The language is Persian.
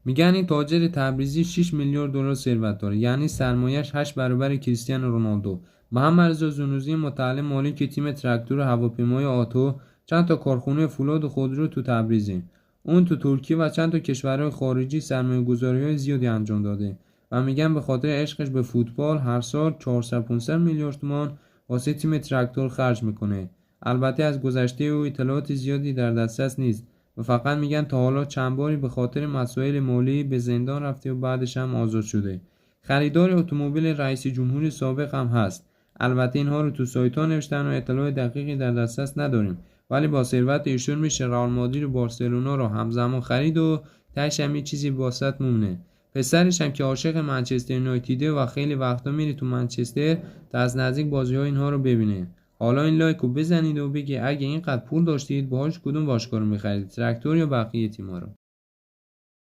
میگن این تاجر تبریزی 6 میلیارد دلار ثروت داره، یعنی سرمایه‌اش 8 برابر کریستیانو رونالدو. محمد رضا زنوزی متعلم مالک تیم تراکتور هواپیمای آتو چند تا کارخونه فولاد و خودرو تو تبریزه. اون تو ترکیه و چند تا کشورهای خارجی سرمایه‌گذاری‌های زیادی انجام داده و میگن به خاطر عشقش به فوتبال هر سال 400 میلیارد تومان واسه تیم تراکتور خرج میکنه. البته از گذشته او اطلاعات زیادی در دسترس نیست و فقط میگن تا حالا چند باری به خاطر مسائل مالی به زندان رفته و بعدش هم آزاد شده. خریدار اتومبیل رئیس جمهور سابق هم هست. البته اینها رو تو سایت ها نوشتن و اطلاع دقیقی در دسترس نداریم، ولی با ثروت ایشون میشه رئال مادرید و بارسلونا رو همزمان خرید و تهش هم یه چیزی واسط مونه. پسرش هم که عاشق منچستر یونایتیده و خیلی وقتا میره تو منچستر تا از نزدیک بازی‌های اینها رو ببینه. حالا این لایکو بزنید و بگید اگه اینقدر پول داشتید باهاش کدوم باشگاه رو می‌خرید، تراکتور یا بقیه تیم‌ها رو.